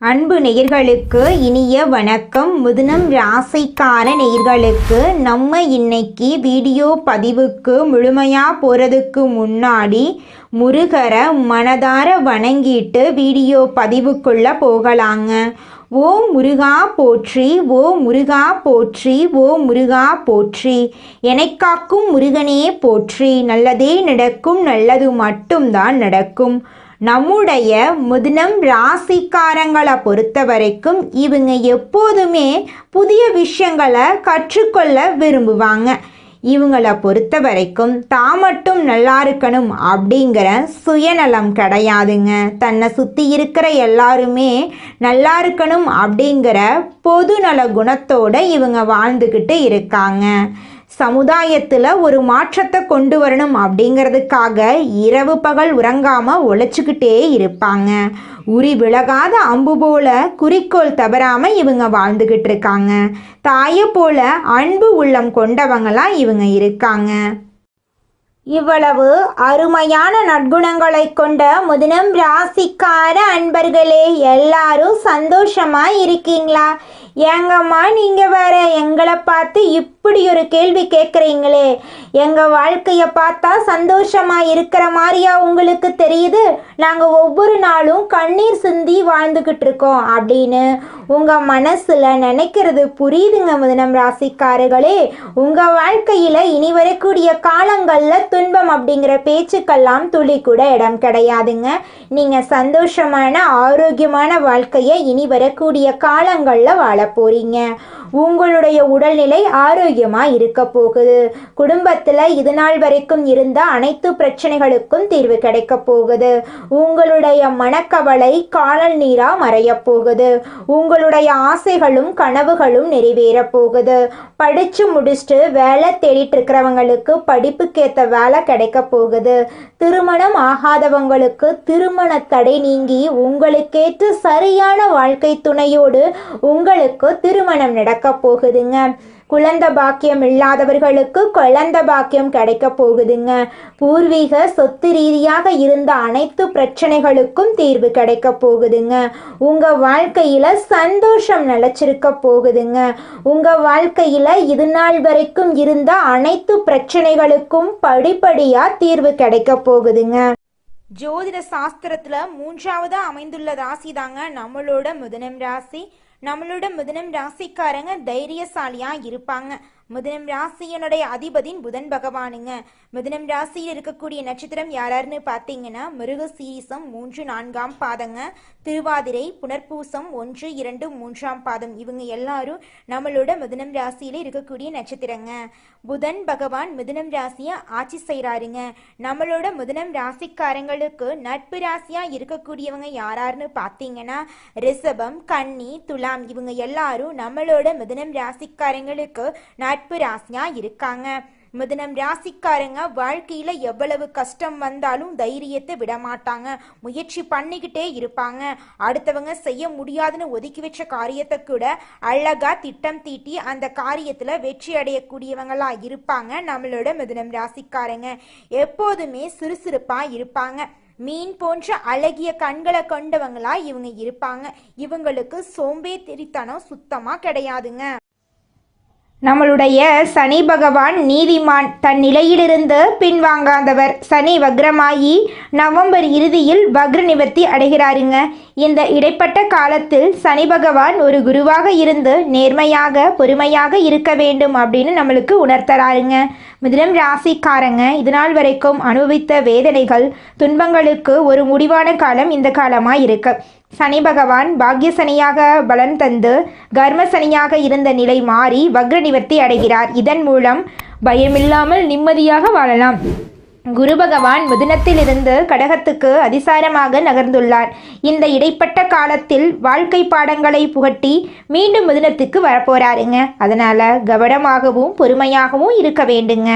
அன்பு நேயர்களுக்கு இனிய வணக்கம். மிதுனம் ராசிக்கார நேயர்களுக்கு நம்ம இன்னைக்கு வீடியோ பதிவுக்கு முழுமையாக போகிறதுக்கு முன்னாடி முருகரை மனதார வணங்கிட்டு வீடியோ பதிவுக்குள்ளே போகலாங்க. ஓ முருகா போற்றி, ஓ முருகா போற்றி, ஓ முருகா போற்றி, எனக்காக்கும் முருகனே போற்றி. நல்லதே நடக்கும், நல்லது மட்டும்தான் நடக்கும். நம்முடைய மிதுனம் ராசிக்காரங்களை பொறுத்த வரைக்கும் இவங்க எப்போதுமே புதிய விஷயங்களை கற்றுக்கொள்ள விரும்புவாங்க. இவங்களை பொறுத்த வரைக்கும் தான் மட்டும் நல்லா இருக்கணும் அப்படிங்கிற சுயநலம் கிடையாதுங்க. தன்னை சுற்றி இருக்கிற எல்லாருமே நல்லா இருக்கணும் அப்படிங்கிற பொதுநல குணத்தோடு இவங்க வாழ்ந்துக்கிட்டு இருக்காங்க. சமுதாயத்தில் ஒரு மாற்றத்தை கொண்டு வரணும் அப்படிங்கிறதுக்காக இரவு பகல் உறங்காமல் உழைச்சிக்கிட்டே இருப்பாங்க. உரி விலகாத அம்பு போல குறிக்கோள் தவறாமல் இவங்க வாழ்ந்துக்கிட்டு இருக்காங்க. தாயை போல அன்பு உள்ளம் கொண்டவங்களாம் இவங்க இருக்காங்க. இவ்வளவு அருமையான நற்குணங்களை கொண்ட மிதுனம் ராசிக்கார அன்பர்களே, எல்லாரும் சந்தோஷமா இருக்கீங்களா? ஏங்கம்மா நீங்கள் வேற எங்களை பார்த்து இப்படி ஒரு கேள்வி கேட்குறீங்களே, எங்கள் வாழ்க்கையை பார்த்தா சந்தோஷமாக இருக்கிற மாதிரியா உங்களுக்கு தெரியுது? நாங்கள் ஒவ்வொரு நாளும் கண்ணீர் சிந்தி வாழ்ந்துக்கிட்டு இருக்கோம் அப்படின்னு உங்கள் மனசில் நினைக்கிறது புரியுதுங்க மிதுனம் ராசிக்காரர்களே. உங்கள் வாழ்க்கையில் இனி வரக்கூடிய காலங்களில் துன்பம் அப்படிங்கிற பேச்சுக்கெல்லாம் துளி கூட இடம் கிடையாதுங்க. நீங்கள் சந்தோஷமான ஆரோக்கியமான வாழ்க்கையை இனி வரக்கூடிய காலங்களில் வாழ போறீங்க. உங்களுடைய உடல்நிலை ஆரோக்கியமாக இருக்க போகுது. குடும்பத்தில் இது நாள் வரைக்கும் இருந்த அனைத்து பிரச்சனைகளுக்கும் தீர்வு கிடைக்க போகுது. உங்களுடைய மனக்கவலை காணல் நீராக மறைய போகுது. உங்களுடைய ஆசைகளும் கனவுகளும் நிறைவேற போகுது. படித்து முடிச்சுட்டு வேலை தேடிட்டு இருக்கிறவங்களுக்கு படிப்புக்கேற்ற வேலை கிடைக்க போகுது. திருமணம் ஆகாதவங்களுக்கு திருமண தடை நீங்கி உங்களுக்கேற்ற சரியான வாழ்க்கை துணையோடு உங்களுக்கு திருமணம் நடக்க போகுதுங்க. குழந்தை பாக்கியம் இல்லாதவர்களுக்கு குழந்தை பாக்கியம் கிடைக்க போகுதுங்க. பூர்வீக சொத்து ரீதியாக இருந்த அனைத்து பிரச்சனைகளுக்கும் தீர்வு கிடைக்க போகுதுங்க. உங்க வாழ்க்கையில சந்தோஷம் நிலைச்சிருக்க போகுதுங்க. உங்க வாழ்க்கையில இது நாள் வரைக்கும் இருந்த அனைத்து பிரச்சனைகளுக்கும் படிப்படியா தீர்வு கிடைக்க போகுதுங்க. ஜோதிட சாஸ்திரத்துல 3வது அமைந்துள்ள ராசி தாங்க நம்மளோட மிதுனம் ராசி. நம்மளோட மிதுனம் ராசிக்காரங்க தைரியசாலியா இருப்பாங்க. மிதுனம் ராசியனுடைய அதிபதியின் புதன் பகவானுங்க. மிதுனம் ராசியில் இருக்கக்கூடிய நட்சத்திரம் யாராருன்னு பார்த்தீங்கன்னா மிருகசீரிசம் 3, 4ஆம் பாதங்க, திருவாதிரை, புனர்பூசம் 1, 2, 3ஆம் பாதம். இவங்க எல்லாரும் நம்மளோட மிதுனம் ராசியில இருக்கக்கூடிய நட்சத்திரங்க. புதன் பகவான் மிதுனம் ராசியை ஆட்சி செய்கிறாருங்க. நம்மளோட மிதுனம் ராசிக்காரங்களுக்கு நட்பு ராசியா இருக்கக்கூடியவங்க யாராருன்னு பார்த்தீங்கன்னா ரிஷபம், கன்னி, துலாம். இவங்க எல்லாரும் நம்மளோட மிதுனம் ராசிக்காரங்களுக்கு நட்பு ராசியா இருக்காங்க. மிதுனம் ராசிக்காரங்க வாழ்க்கையில எவ்வளவு கஷ்டம் வந்தாலும் தைரியத்தை விட மாட்டாங்க. முயற்சி பண்ணிக்கிட்டே இருப்பாங்க. அடுத்தவங்க செய்ய முடியாதுன்னு ஒதுக்கி வச்ச காரியத்தை கூட அழகா திட்டம் தீட்டி அந்த காரியத்துல வெற்றி அடையக்கூடியவங்களா இருப்பாங்க. நம்மளோட மிதுனம் ராசிக்காரங்க எப்போதுமே சுறுசுறுப்பா இருப்பாங்க. மீன் போன்ற அழகிய கண்களை கொண்டவங்களா இவங்க இருப்பாங்க. இவங்களுக்கு சோம்பேறித்தனம் சுத்தமா கிடையாதுங்க. நம்மளுடைய சனி பகவான் நீதிமான், தன் நிலையிலிருந்து பின்வாங்காதவர். சனி வக்ரமாகி நவம்பர் இறுதியில் வக்ர நிவர்த்தி அடைகிறாருங்க. இந்த இடைப்பட்ட காலத்தில் சனி பகவான் ஒரு குருவாக இருந்து நேர்மையாக பொறுமையாக இருக்க வேண்டும் அப்படின்னு நம்மளுக்கு உணர்த்தறாருங்க. மிதுனம் ராசிக்காரங்க இதனால் வரைக்கும் அனுபவித்த வேதனைகள் துன்பங்களுக்கு ஒரு முடிவான காலம் இந்த காலமாக இருக்கு. சனி பகவான் பாக்ய சனியாக பலன் தந்து கர்ம சனியாக இருந்த நிலை மாறி வக்ர நிவர்த்தி அடைகிறார். இதன் மூலம் பயமில்லாமல் நிம்மதியாக வாழலாம். குரு பகவான் மிதுனத்திலிருந்து கடகத்துக்கு அதிசாரமாக நகர்ந்துள்ளார். இந்த இடைப்பட்ட காலத்தில் வாழ்க்கை பாடங்களை புகட்டி மீண்டும் மிதுனத்துக்கு வரப்போறாருங்க. அதனால கவனமாகவும் பொறுமையாகவும் இருக்க வேண்டுங்க.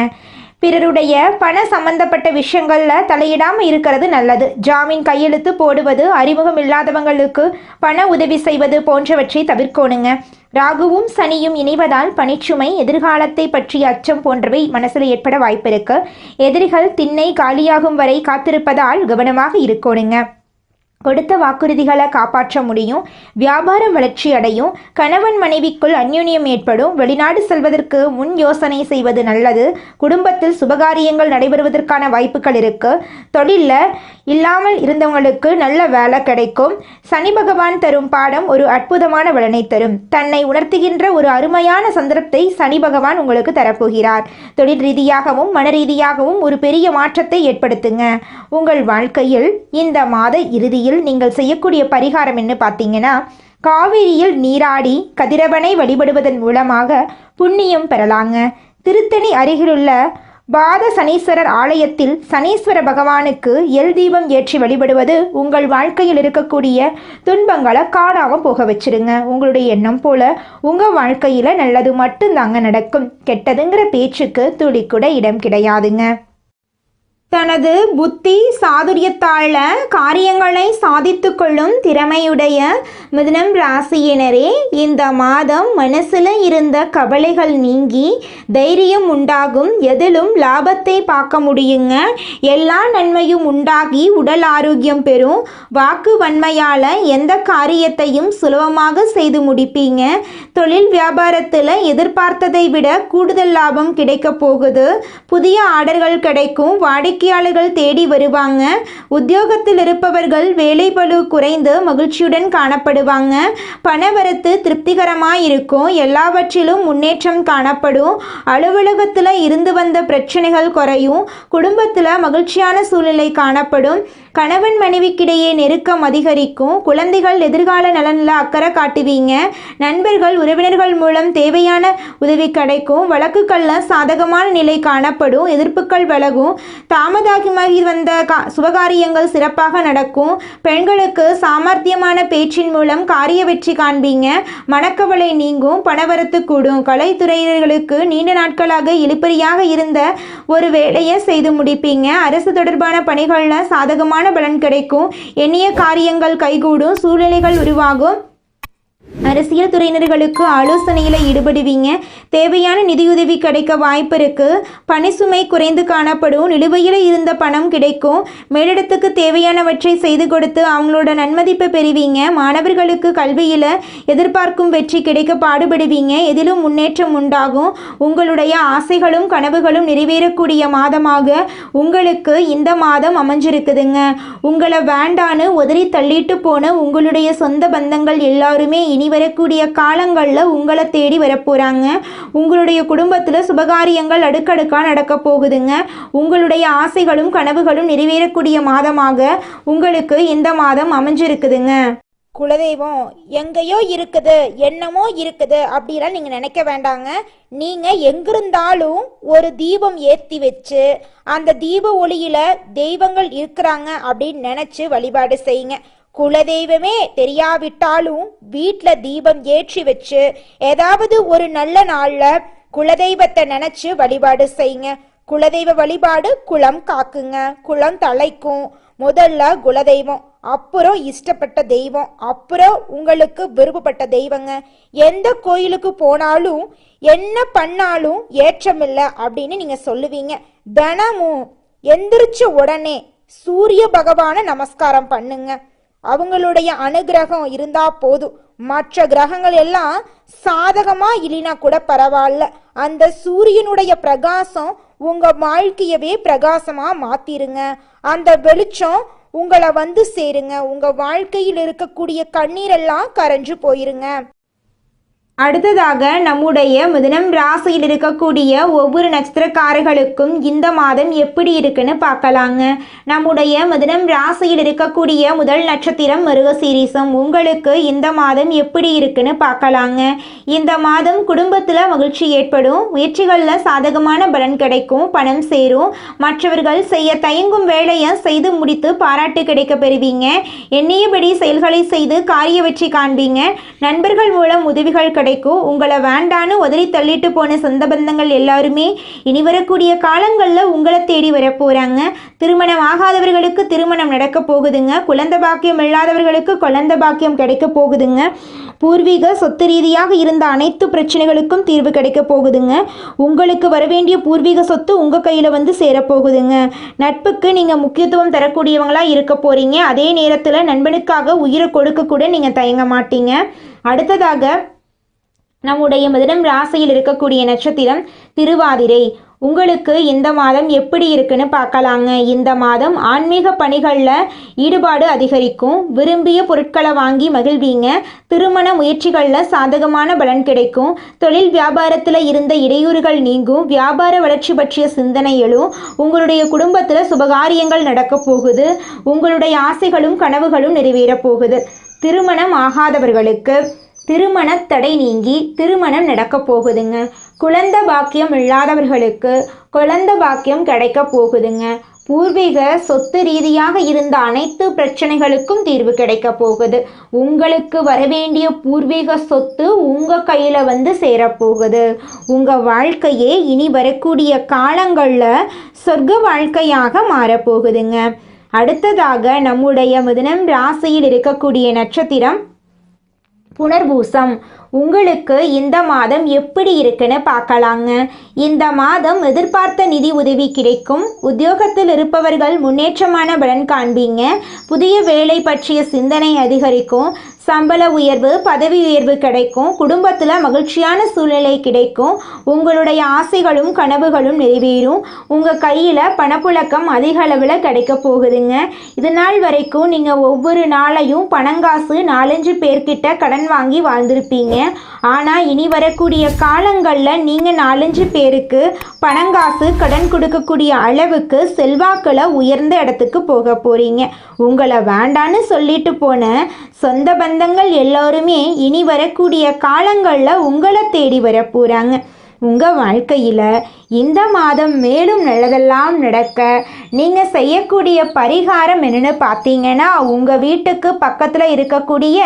பிறருடைய பண சம்பந்தப்பட்ட விஷயங்களில் தலையிடாமல் இருக்கிறது நல்லது. ஜாமீன் கையெழுத்து போடுவது, அறிமுகம் இல்லாதவங்களுக்கு பண உதவி செய்வது போன்றவற்றை தவிர்க்கணுங்க. ராகுவும் சனியும் இணைவதால் பணிச்சுமை, எதிர்காலத்தை பற்றிய அச்சம் போன்றவை மனசில் ஏற்பட வாய்ப்பு இருக்கு. எதிரிகள் திண்ணை காலியாகும் வரை காத்திருப்பதால் கவனமாக இருக்கணுங்க. கொடுத்த வாக்குறுதிகளை காப்பாற்ற முடியும். வியாபாரம் வளர்ச்சி அடையும். கணவன் மனைவிக்குள் அந்யோன்யம் ஏற்படும். வெளிநாடு செல்வதற்கு முன் யோசனை செய்வது நல்லது. குடும்பத்தில் சுபகாரியங்கள் நடைபெறுவதற்கான வாய்ப்புகள் இருக்கு. தொழிலில் இல்லாமல் இருந்தவங்களுக்கு நல்ல வேலை கிடைக்கும். சனி பகவான் தரும் பாடம் ஒரு அற்புதமான பலனை தரும். தன்னை உணர்த்துகின்ற ஒரு அருமையான சந்தர்ப்பத்தை சனி பகவான் உங்களுக்கு தரப்போகிறார். தொழில் ரீதியாகவும் மன ரீதியாகவும் ஒரு பெரிய மாற்றத்தை ஏற்படுத்துங்க. உங்கள் வாழ்க்கையில் இந்த மாத இறுதியில் நீங்கள் செய்யக்கூடிய பரிகாரம் என்ன பார்த்தீங்கன்னா, காவிரியில் நீராடி கதிரவனை வழிபடுவதன் மூலமாக புண்ணியம் பெறலாங்க. திருத்தணி அருகிலுள்ள பாத சனீஸ்வரர் ஆலயத்தில் சனீஸ்வர பகவானுக்கு எல் தீபம் ஏற்றி வழிபடுவது உங்கள் வாழ்க்கையில் இருக்கக்கூடிய துன்பங்களை காணாமல் போக வச்சிருங்க. உங்களுடைய எண்ணம் போல உங்கள் வாழ்க்கையில் நல்லது மட்டும்தாங்க நடக்கும். கெட்டதுங்கிற பேச்சுக்கு துளி கூட இடம் கிடையாதுங்க. தனது புத்தி சாதுரியத்தால் காரியங்களை சாதித்து கொள்ளும் திறமையுடைய மிதுனம் ராசியினரே, இந்த மாதம் மனசில் இருந்த கவலைகள் நீங்கி தைரியம் உண்டாகும். எதிலும் லாபத்தை பார்க்க முடியுங்க. எல்லா நன்மையும் உண்டாகி உடல் ஆரோக்கியம் பெறும். வாக்கு வன்மையால் எந்த காரியத்தையும் சுலபமாக செய்து முடிப்பீங்க. தொழில் வியாபாரத்தில் எதிர்பார்த்ததை விட கூடுதல் லாபம் கிடைக்க போகுது. புதிய ஆர்டர்கள் கிடைக்கும். வாடிக்கையாளர்கள் தேடி வருவாங்க. உத்தியோகத்தில் இருப்பவர்கள் வேலைப்பளு குறைந்து மகிழ்ச்சியுடன் காணப்படுவாங்க. பணவரத்து திருப்திகரமாக இருக்கும். எல்லாவற்றிலும் முன்னேற்றம் காணப்படும். அலுவலகத்தில் இருந்து வந்த பிரச்சனைகள் குறையும். குடும்பத்தில் மகிழ்ச்சியான சூழ்நிலை காணப்படும். கணவன் மனைவிக்கிடையே நெருக்கம் அதிகரிக்கும். குழந்தைகள் எதிர்கால நலனில் அக்கறை காட்டுவீங்க. நண்பர்கள் உறவினர்கள் மூலம் தேவையான உதவி கிடைக்கும். வழக்குகளில் சாதகமான நிலை காணப்படும். எதிர்ப்புகள் விலகும். தாமதமாகி வந்த சுபகாரியங்கள் சிறப்பாக நடக்கும். பெண்களுக்கு சாமர்த்தியமான பேச்சின் மூலம் காரிய வெற்றி காண்பீங்க. மனக்கவலை நீங்கும். பணவரத்து கூடும். கலைத்துறையினர்களுக்கு நீண்ட நாட்களாக இழுபறியாக இருந்த ஒரு வேலையை செய்து முடிப்பீங்க. அரசு தொடர்பான பணிகளில் சாதகமான பலன் கிடைக்கும். எண்ணிய காரியங்கள் கைகூடும். சூழ்நிலைகள் உருவாகும். அரசியல் துறையினர்களுக்கு ஆலோசனையில் ஈடுபடுவீங்க. தேவையான நிதியுதவி கிடைக்க வாய்ப்பு இருக்கு. பணிசுமை குறைந்து காணப்படும். நிலுவையில் இருந்த பணம் கிடைக்கும். மேலிடத்துக்கு தேவையானவற்றை செய்து கொடுத்து அவங்களோட நன்மதிப்பை பெறுவீங்க. மாணவர்களுக்கு கல்வியில் எதிர்பார்க்கும் வெற்றி கிடைக்க பாடுபடுவீங்க. எதிலும் முன்னேற்றம் உண்டாகும். உங்களுடைய ஆசைகளும் கனவுகளும் நிறைவேறக்கூடிய மாதமாக உங்களுக்கு இந்த மாதம் அமைஞ்சிருக்குதுங்க. உங்களை வேண்டான்னு உதறி தள்ளிட்டு போன உங்களுடைய சொந்த பந்தங்கள் எல்லாருமே இனி வரக்கூடிய காலங்களில் உங்களை தேடி வரப்போகிறாங்க. உங்களுடைய குடும்பத்தில் சுபகாரியங்கள் அடுக்கடுக்காக நடக்க போகுதுங்க. உங்களுடைய ஆசைகளும் கனவுகளும் நிறைவேறக்கூடிய மாதமாக உங்களுக்கு இந்த மாதம் அமைஞ்சிருக்குதுங்க. குலதெய்வம் எங்கேயோ இருக்குது, என்னமோ இருக்குது அப்படிலாம் நீங்கள் நினைக்க வேண்டாங்க. நீங்கள் எங்கிருந்தாலும் ஒரு தீபம் ஏற்றி வச்சு அந்த தீப ஒளியில் தெய்வங்கள் இருக்கிறாங்க அப்படின்னு நினச்சி வழிபாடு செய்யுங்க. குலதெய்வமே தெரியாவிட்டாலும் வீட்டில் தீபம் ஏற்றி வச்சு ஏதாவது ஒரு நல்ல நாளில் குலதெய்வத்தை நினச்சி வழிபாடு செய்யுங்க. குலதெய்வ வழிபாடு குலம் காக்குங்க. குலம் தலைக்கும். முதல்ல குலதெய்வம், அப்புறம் இஷ்டப்பட்ட தெய்வம், அப்புறம் உங்களுக்கு விருப்பப்பட்ட தெய்வங்க. எந்த கோயிலுக்கு போனாலும் என்ன பண்ணாலும் ஏற்றமில்லை அப்படின்னு நீங்கள் சொல்லுவீங்க. தினமும் எந்திரிச்ச உடனே சூரிய பகவானை நமஸ்காரம் பண்ணுங்க. அவங்களுடைய அனுகிரகம் இருந்தா போதும். மற்ற கிரகங்கள் எல்லாம் சாதகமா இல்லைனா கூட பரவாயில்ல. அந்த சூரியனுடைய பிரகாசம் உங்க வாழ்க்கையவே பிரகாசமா மாத்திருங்க. அந்த வெளிச்சம் உங்களை வந்து சேருங்க. உங்க வாழ்க்கையில் இருக்கக்கூடிய கண்ணீரெல்லாம் கரைஞ்சு போயிருங்க. அடுத்ததாக நம்முடைய மிதுனம் ராசியில் இருக்கக்கூடிய ஒவ்வொரு நட்சத்திரக்காரர்களுக்கும் இந்த மாதம் எப்படி இருக்குன்னு பார்க்கலாங்க. நம்முடைய மிதுனம் ராசியில் இருக்கக்கூடிய முதல் நட்சத்திரம் மிருகசீரிசம். உங்களுக்கு இந்த மாதம் எப்படி இருக்குன்னு பார்க்கலாங்க. இந்த மாதம் குடும்பத்தில் மகிழ்ச்சி ஏற்படும். முயற்சிகளில் சாதகமான பலன் கிடைக்கும். பணம் சேரும். மற்றவர்கள் செய்ய தயங்கும் வேலையை செய்து முடித்து பாராட்டு கிடைக்க பெறுவீங்க. எண்ணியபடி செயல்களை செய்து காரிய வெற்றி காண்பீங்க. நண்பர்கள் மூலம் உதவிகள் கிடைக்கும். உங்களை வேண்டான்னு உதறி தள்ளிட்டு போன சொந்த பந்தங்கள் எல்லாருமே இனி வரக்கூடிய காலங்களில் உங்களை தேடி வர போகிறாங்க. திருமணம் ஆகாதவர்களுக்கு திருமணம் நடக்க போகுதுங்க. குழந்தை பாக்கியம் இல்லாதவர்களுக்கு குழந்தை பாக்கியம் கிடைக்க போகுதுங்க. பூர்வீக சொத்து ரீதியாக இருந்த அனைத்து பிரச்சனைகளுக்கும் தீர்வு கிடைக்க போகுதுங்க. உங்களுக்கு வரவேண்டிய பூர்வீக சொத்து உங்கள் கையில் வந்து சேரப்போகுதுங்க. நட்புக்கு நீங்கள் முக்கியத்துவம் தரக்கூடியவங்களாக இருக்க போகிறீங்க. அதே நேரத்தில் நண்பனுக்காக உயிரை கொடுக்க கூட நீங்கள் தயங்க மாட்டீங்க. அடுத்ததாக நம்முடைய மிதுனம் ராசியில் இருக்கக்கூடிய நட்சத்திரம் திருவாதிரை. உங்களுக்கு இந்த மாதம் எப்படி இருக்குன்னு பார்க்கலாங்க. இந்த மாதம் ஆன்மீக பணிகளில் ஈடுபாடு அதிகரிக்கும். விரும்பிய பொருட்களை வாங்கி மகிழ்வீங்க. திருமண முயற்சிகளில் சாதகமான பலன் கிடைக்கும். தொழில் வியாபாரத்தில் இருந்த இடையூறுகள் நீங்கும். வியாபார வளர்ச்சி பற்றிய சிந்தனை எழும். உங்களுடைய குடும்பத்தில் சுபகாரியங்கள் நடக்க போகுது. உங்களுடைய ஆசைகளும் கனவுகளும் நிறைவேற போகுது. திருமணம் ஆகாதவர்களுக்கு திருமண தடை நீங்கி திருமணம் நடக்க போகுதுங்க. குழந்தை பாக்கியம் இல்லாதவர்களுக்கு குழந்தை பாக்கியம் கிடைக்க போகுதுங்க. பூர்வீக சொத்து ரீதியாக இருந்த அனைத்து பிரச்சனைகளுக்கும் தீர்வு கிடைக்க போகுது. உங்களுக்கு வரவேண்டிய பூர்வீக சொத்து உங்கள் கையில் வந்து சேரப்போகுது. உங்கள் வாழ்க்கையே இனி வரக்கூடிய காலங்களில் சொர்க்க வாழ்க்கையாக மாறப்போகுதுங்க. அடுத்ததாக நம்முடைய மிதுனம் ராசியில் இருக்கக்கூடிய நட்சத்திரம் புனர்பூசம். உங்களுக்கு இந்த மாதம் எப்படி இருக்குன்னு பார்க்கலாங்க. இந்த மாதம் எதிர்பார்த்த நிதி உதவி கிடைக்கும். உத்தியோகத்தில் இருப்பவர்கள் முன்னேற்றமான பலன் காண்பீங்க. புதிய வேலை பற்றிய சிந்தனை அதிகரிக்கும். சம்பள உயர்வு, பதவி உயர்வு கிடைக்கும். குடும்பத்தில் மகிழ்ச்சியான சூழ்நிலை கிடைக்கும். உங்களுடைய ஆசைகளும் கனவுகளும் நிறைவேறும். உங்கள் கையில் பணப்புழக்கம் அதிக அளவில் கிடைக்க போகுதுங்க. இது நாள் வரைக்கும் நீங்கள் ஒவ்வொரு நாளையும் பணங்காசு 4-5 பேர்கிட்ட கடன் வாங்கி வாழ்ந்திருப்பீங்க. ஆனால் இனி வரக்கூடிய காலங்களில் நீங்கள் 4-5 பேருக்கு பணங்காசு கடன் கொடுக்கக்கூடிய அளவுக்கு செல்வாக்கில் உயர்ந்த இடத்துக்கு போக போகிறீங்க. உங்களை வேண்டான்னு சொல்லிட்டு போன சொந்த பந்தங்கள் எல்லோருமே இனி வரக்கூடிய காலங்களில் உங்களை தேடி வர போகிறாங்க. உங்கள் வாழ்க்கையில் இந்த மாதம் மேலும் நல்லதெல்லாம் நடக்க நீங்கள் செய்யக்கூடிய பரிகாரம் என்னென்னு பார்த்தீங்கன்னா, உங்கள் வீட்டுக்கு பக்கத்தில் இருக்கக்கூடிய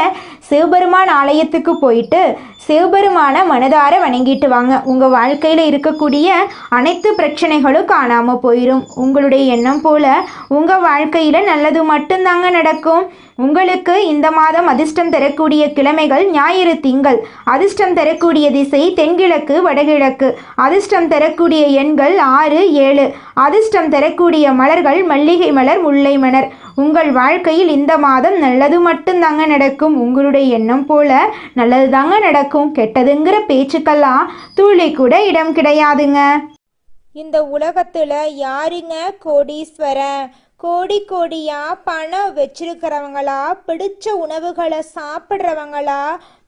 சிவபெருமான் ஆலயத்துக்கு போயிட்டு சிவபெருமான மனதார வணங்கிட்டு வாங்க. உங்கள் வாழ்க்கையில் இருக்கக்கூடிய அனைத்து பிரச்சனைகளும் காணாமல் போயிடும். உங்களுடைய எண்ணம் போல் உங்கள் வாழ்க்கையில் நல்லது மட்டும்தாங்க நடக்கும். உங்களுக்கு இந்த மாதம் அதிர்ஷ்டம் தரக்கூடிய கிழமைகள் ஞாயிறு, திங்கள். அதிர்ஷ்டம் தரக்கூடிய திசை தென்கிழக்கு, வடகிழக்கு. அதிர்ஷ்டம் தரக்கூடிய எண்கள் 6, 7. அதிர்ஷ்டம் தரக்கூடிய மலர்கள் மல்லிகை மலர், முல்லை மலர். உங்கள் வாழ்க்கையில் இந்த மாதம் நல்லது மட்டும்தாங்க நடக்கும். உங்களுடைய எண்ணம் போல நல்லது தாங்க நடக்கும். கெட்டதுங்கிற பேச்சுக்கெல்லாம் துளி கூட இடம் கிடையாதுங்க. இந்த உலகத்துல யாருங்க கோடீஸ்வரன்? கோடி கோடியா பணம் வச்சிருக்கிறவங்களா, பிடிச்ச உணவுகளை சாப்பிட்றவங்களா,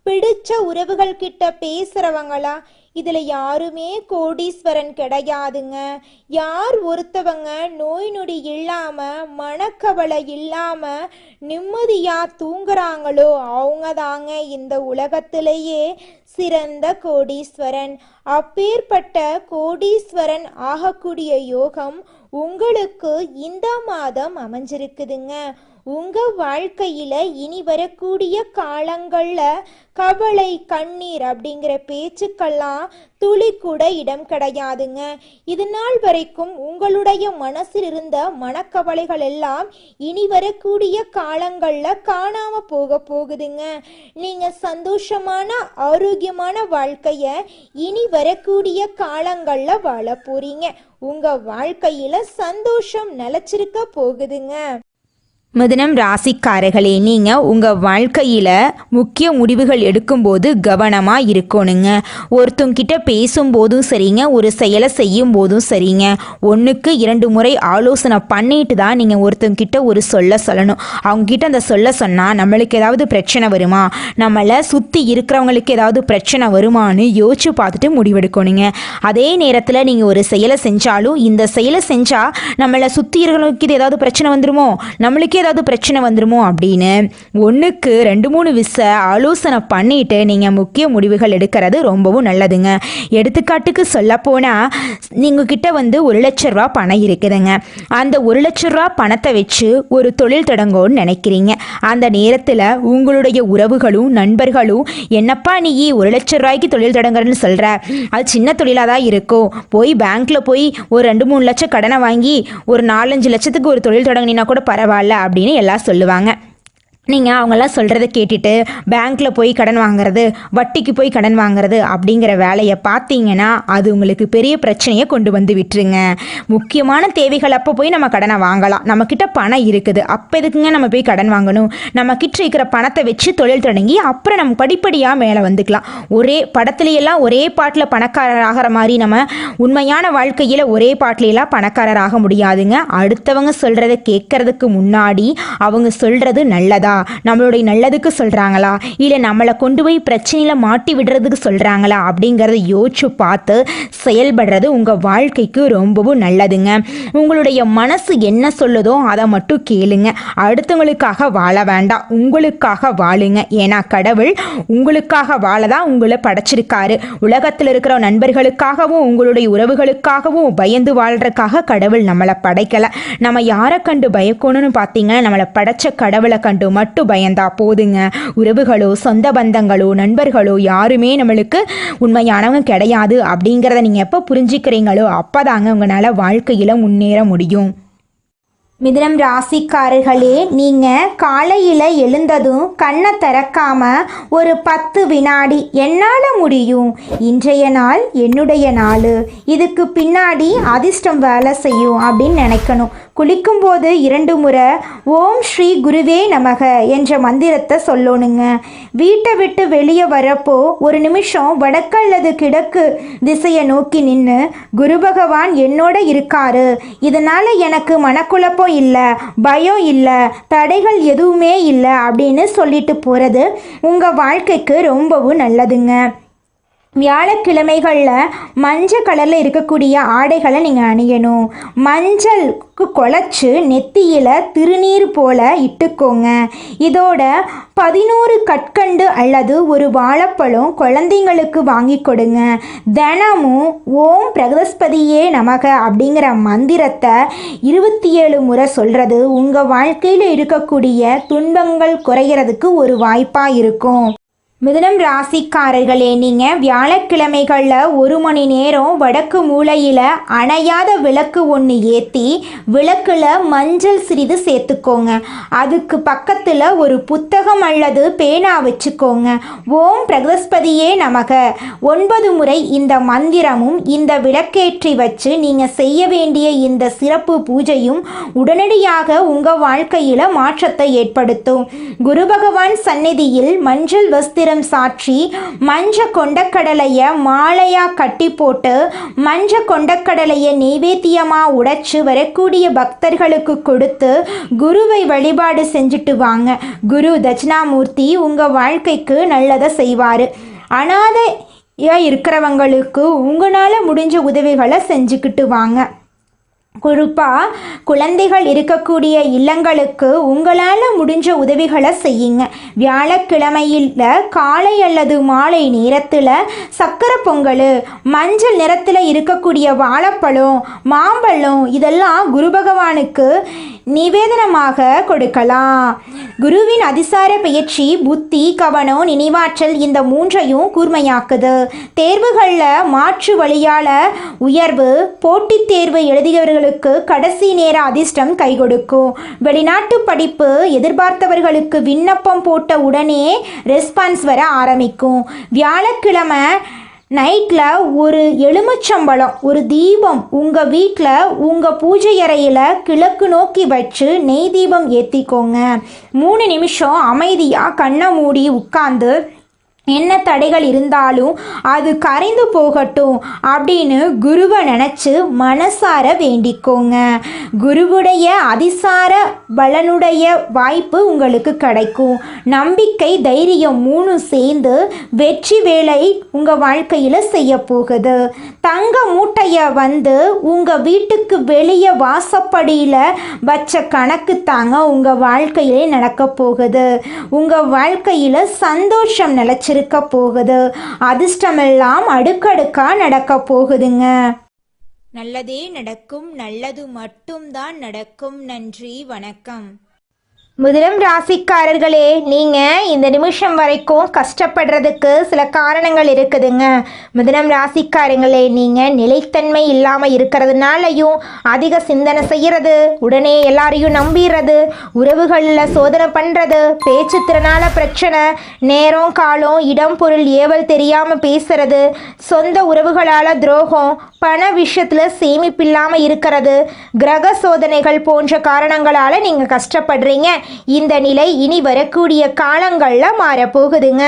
பிடிச்ச உறவுகள் கிட்ட பேசுறவங்களா? இதுல யாருமே கோடீஸ்வரன் கிடையாதுங்க. யார் ஒருத்தவங்க நோய் நொடி இல்லாம மனக்கவலை இல்லாம நிம்மதியா தூங்குறாங்களோ அவங்க தாங்க இந்த உலகத்திலேயே சிறந்த கோடீஸ்வரன். அப்பேற்பட்ட கோடீஸ்வரன் ஆகக்கூடிய யோகம் உங்களுக்கு இந்த மாதம் அமைஞ்சிருக்குதுங்க. உங்க வாழ்க்கையில இனி வரக்கூடிய காலங்கள்ல கவலை, கண்ணீர் அப்படிங்கிற பேச்சுக்கெல்லாம் துளி கூட இடம் கிடையாதுங்க. இது நாள் வரைக்கும் உங்களுடைய மனசில் இருந்த மனக்கவலைகள் எல்லாம் இனி வரக்கூடிய காலங்கள்ல காணாம போக போகுதுங்க. நீங்க சந்தோஷமான ஆரோக்கியமான வாழ்க்கைய இனி வரக்கூடிய காலங்கள்ல வாழ போறீங்க. உங்க வாழ்க்கையில சந்தோஷம் நிலைச்சிருக்க போகுதுங்க. மிதுனம் ராசிக்காரர்களே, நீங்கள் உங்கள் வாழ்க்கையில் முக்கிய முடிவுகள் எடுக்கும்போது கவனமாக இருக்கணுங்க. ஒருத்தங்கிட்ட பேசும்போதும் சரிங்க, ஒரு செயலை செய்யும் போதும் சரிங்க, 1க்கு 2 முறை ஆலோசனை பண்ணிட்டு தான் நீங்கள் ஒருத்தங்கிட்ட ஒரு சொல்லணும். அவங்கக்கிட்ட அந்த சொன்னால் நம்மளுக்கு ஏதாவது பிரச்சனை வருமா, நம்மளை சுற்றி இருக்கிறவங்களுக்கு ஏதாவது பிரச்சனை வருமானு யோசிச்சு பார்த்துட்டு முடிவெடுக்கணுங்க. அதே நேரத்தில் நீங்கள் ஒரு செயலை செஞ்சாலும் இந்த செயலை செஞ்சால் நம்மளை சுற்றி இருக்கிறவங்களுக்கு ஏதாவது பிரச்சனை வந்துருமோ, நம்மளுக்கே ஏதாவது பிரச்சனை வந்துருமோ அப்படின்னு 1க்கு 2-3 ஆலோசனை பண்ணிட்டு நீங்கள் முக்கிய முடிவுகள் எடுக்கிறது ரொம்பவும் நல்லதுங்க. எடுத்துக்காட்டுக்கு சொல்லப்போனால் நீங்கள் கிட்ட வந்து 1 லட்ச ரூபா பணம் இருக்குதுங்க. அந்த 1 லட்ச ரூபா பணத்தை வச்சு ஒரு தொழில் தொடங்கணும்னு நினைக்கிறீங்க. அந்த நேரத்தில் உங்களுடைய உறவுகளும் நண்பர்களும் என்னப்பா நீ 1 லட்ச ரூபாய்க்கு தொழில் தொடங்குறன்னு சொல்கிற, அது சின்ன தொழிலாக தான் இருக்கும், போய் பேங்க்கில் போய் ஒரு 2-3 லட்சம் கடனை வாங்கி ஒரு 4-5 லட்சத்துக்கு ஒரு தொழில் தொடங்கினா கூட பரவாயில்ல அப்படின்னு எல்லாம் சொல்லுவாங்க. நீங்கள் அவங்கெல்லாம் சொல்கிறத கேட்டுட்டு பேங்க்கில் போய் கடன் வாங்குறது, வட்டிக்கு போய் கடன் வாங்குறது அப்படிங்கிற வேலையை பார்த்தீங்கன்னா அது உங்களுக்கு பெரிய பிரச்சனையை கொண்டு வந்து விட்டுருங்க. முக்கியமான தேவைகள் அப்போ போய் நம்ம கடனை வாங்கலாம். நம்மக்கிட்ட பணம் இருக்குது, அப்போ எதுக்குங்க நம்ம போய் கடன் வாங்கணும்? நம்மக்கிட்ட இருக்கிற பணத்தை வச்சு தொழில் தொடங்கி அப்புறம் நம்ம படிப்படியாக மேலே வந்துக்கலாம். ஒரே படத்துலையெல்லாம் ஒரே பாட்டில் பணக்காரர் ஆகிற மாதிரி நம்ம உண்மையான வாழ்க்கையில் ஒரே பாட்டிலையெல்லாம் பணக்காரர் ஆக முடியாதுங்க. அடுத்தவங்க சொல்கிறத கேட்கறதுக்கு முன்னாடி அவங்க சொல்கிறது நல்லதா, நம்மளுடைய நல்லதுக்கு சொல்கிறாங்களா இல்லை நம்மளை கொண்டு போய் பிரச்சனையில் மாட்டி விடுறதுக்கு சொல்கிறாங்களா அப்படிங்கிறத யோசிச்சு பார்த்து செயல்படுறது உங்கள் வாழ்க்கைக்கு ரொம்பவும் நல்லதுங்க. உங்களுடைய மனசு என்ன சொல்லுதோ அதை மட்டும் கேளுங்க. அடுத்தவங்களுக்காக வாழ வேண்டாம், உங்களுக்காக வாழுங்க. ஏன்னா கடவுள் உங்களுக்காக வாழ தான் உங்களை படைச்சிருக்காரு. உலகத்தில் இருக்கிற நண்பர்களுக்காகவும் உங்களுடைய உறவுகளுக்காகவும் பயந்து வாழ்றதுக்காக கடவுள் நம்மளை படைக்கலை. நம்ம யாரை கண்டு பயக்கணும்னு பார்த்தீங்கன்னா நம்மளை படைச்ச கடவுளை கண்டு மட்டும் பயந்தா போதுங்க. உறவுகளோ சொந்த பந்தங்களோ நண்பர்களோ யாருமே நம்மளுக்கு உண்மையானவங்க கிடையாது அப்படிங்கிறத நீங்கள் எப்போ புரிஞ்சுக்கிறீங்களோ அப்போதாங்க உங்களால் வாழ்க்கையில் முன்னேற முடியும். மிதுனம் ராசிக்காரர்களே, நீங்கள் காலையில் எழுந்ததும் கண்ணை திறக்காமல் ஒரு 10 வினாடி என்னால் முடியும், இன்றைய நாள் என்னுடைய நாள், இதுக்கு பின்னாடி அதிர்ஷ்டம் வேலை செய்யும் அப்படின்னு நினைக்கணும். குளிக்கும்போது 2 முறை ஓம் ஸ்ரீ குருவே நமக என்ற மந்திரத்தை சொல்லணுங்க. வீட்டை விட்டு வெளியே வரப்போ 1 நிமிஷம் வடக்கு அல்லது கிழக்கு திசையை நோக்கி நின்று குரு பகவான் என்னோட இருக்காரு, இதனால் எனக்கு மனக்குழப்பம் இல்லை, பயம் இல்லை, தடைகள் எதுவுமே இல்லை அப்படின்னு சொல்லிட்டு போகிறது உங்கள் வாழ்க்கைக்கு ரொம்பவும் நல்லதுங்க. வியாழக்கிழமைகளில் மஞ்சள் கலரில் இருக்கக்கூடிய ஆடைகளை நீங்கள் அணியணும். மஞ்சளுக்கு குழச்சி நெத்தியில் திருநீர் போல இட்டுக்கோங்க. இதோட 11 கற்கண்டு அல்லது ஒரு வாழைப்பழம் குழந்தைங்களுக்கு வாங்கி கொடுங்க. தினமும் ஓம் பிரகஸ்பதியே நமக அப்படிங்கிற மந்திரத்தை 27 முறை சொல்கிறது உங்கள் வாழ்க்கையில் இருக்கக்கூடிய துன்பங்கள் குறைகிறதுக்கு ஒரு வாய்ப்பாக இருக்கும். மிதுனம் ராசிக்காரர்களே, நீங்கள் வியாழக்கிழமைகளில் 1 மணி நேரம் வடக்கு மூலையில் அணையாத விளக்கு ஒன்று ஏற்றி விளக்கில் மஞ்சள் சிறிது சேர்த்துக்கோங்க. அதுக்கு பக்கத்தில் ஒரு புத்தகம் அல்லது பேனா வச்சுக்கோங்க. ஓம் பிரகஸ்பதியே நமக 9 முறை இந்த மந்திரமும் இந்த விளக்கேற்றி வச்சு நீங்கள் செய்ய வேண்டிய இந்த சிறப்பு பூஜையும் உடனடியாக உங்கள் வாழ்க்கையில் மாற்றத்தை ஏற்படுத்தும். குரு பகவான் சந்நிதியில் மஞ்சள் வஸ்திரம் சாட்சி மஞ்ச கொண்டக்கடலையை மாலையா கட்டி போட்டு மஞ்ச கொண்டக்கடலையை நெய்வேத்தியமா உடைச்சு வரக்கூடிய பக்தர்களுக்கு கொடுத்து குருவை வழிபாடு செஞ்சுட்டு வாங்க. குரு தட்சிணாமூர்த்தி உங்க வாழ்க்கைக்கு நல்லதை செய்வாரு. அனாதையா இருக்கிறவங்களுக்கு உங்களால முடிஞ்ச உதவிகளை செஞ்சுக்கிட்டு வாங்க. குறிப்பாக குழந்தைகள் இருக்கக்கூடிய இல்லங்களுக்கு உங்களால் முடிஞ்ச உதவிகளை செய்யுங்க. வியாழக்கிழமையில் காலை அல்லது மாலை நேரத்தில் சக்கரை பொங்கல், மஞ்சள் நிறத்தில் இருக்கக்கூடிய வாழைப்பழம், மாம்பழம் இதெல்லாம் குரு பகவானுக்கு நிவேதனமாக கொடுக்கலாம். குருவின் அதிசார பயிற்சி புத்தி, கவனம், நினைவாற்றல் இந்த 3ஐயும் கூர்மையாக்குது. தேர்வுகளில் மாற்று வழியால் உயர்வு, போட்டித் தேர்வு எழுதியவர்களுக்கு கடைசி நேர அதிர்ஷ்டம் கை கொடுக்கும். வெளிநாட்டு படிப்பு எதிர்பார்த்தவர்களுக்கு விண்ணப்பம் போட்ட உடனே ரெஸ்பான்ஸ் வர ஆரம்பிக்கும். வியாழக்கிழமை நைட்டில் ஒரு எலுமிச்சம்பழம், ஒரு தீபம் உங்கள் வீட்டில் உங்கள் பூஜை அறையில் கிழக்கு நோக்கி வச்சு நெய் தீபம் ஏற்றிக்கோங்க. 3 நிமிஷம் அமைதியாக கண்ணை மூடி உட்கார்ந்து என்ன தடைகள் இருந்தாலும் அது கரைந்து போகட்டும் அப்படின்னு குருவை நினச்சி மனசார வேண்டிக்கோங்க. குருவுடைய அதிசார பலனுடைய வாய்ப்பு உங்களுக்கு கிடைக்கும். நம்பிக்கை, தைரியம் 3 சேர்ந்து வெற்றி வேலை உங்கள் வாழ்க்கையில் செய்ய போகுது. தங்க மூட்டையை உங்கள் வீட்டுக்கு வெளியே வாசப்படியில் வச்ச கணக்கு தாங்க உங்கள் வாழ்க்கையிலே நடக்க போகுது. உங்கள் வாழ்க்கையில் சந்தோஷம் நிலச்சி இருக்க போகுது. அதிர்ஷ்டமெல்லாம் அடுக்கடுக்கா நடக்க போகுதுங்க. நல்லதே நடக்கும், நல்லது மட்டும்தான் நடக்கும். நன்றி, வணக்கம். மிதுனம் ராசிக்காரர்களே, நீங்கள் இந்த நிமிஷம் வரைக்கும் கஷ்டப்படுறதுக்கு சில காரணங்கள் இருக்குதுங்க. மிதுனம் ராசிக்காரங்களே, நீங்கள் நிலைத்தன்மை இல்லாமல் இருக்கிறதுனாலையும், அதிக சிந்தனை செய்கிறது, உடனே எல்லாரையும் நம்பிடுறது, உறவுகளில் சோதனை பண்ணுறது, பேச்சு திறனால பிரச்சனை, நேரம் காலம் இடம் பொருள் ஏவல் தெரியாமல் பேசுறது, சொந்த உறவுகளால் துரோகம், பண விஷயத்தில் சேமிப்பில்லாமல் இருக்கிறது, கிரக சோதனைகள் போன்ற காரணங்களால் நீங்கள் கஷ்டப்படுறீங்க. இந்த நிலை இனி வரக்கூடிய காலங்களில் மாறப்போகுதுங்க.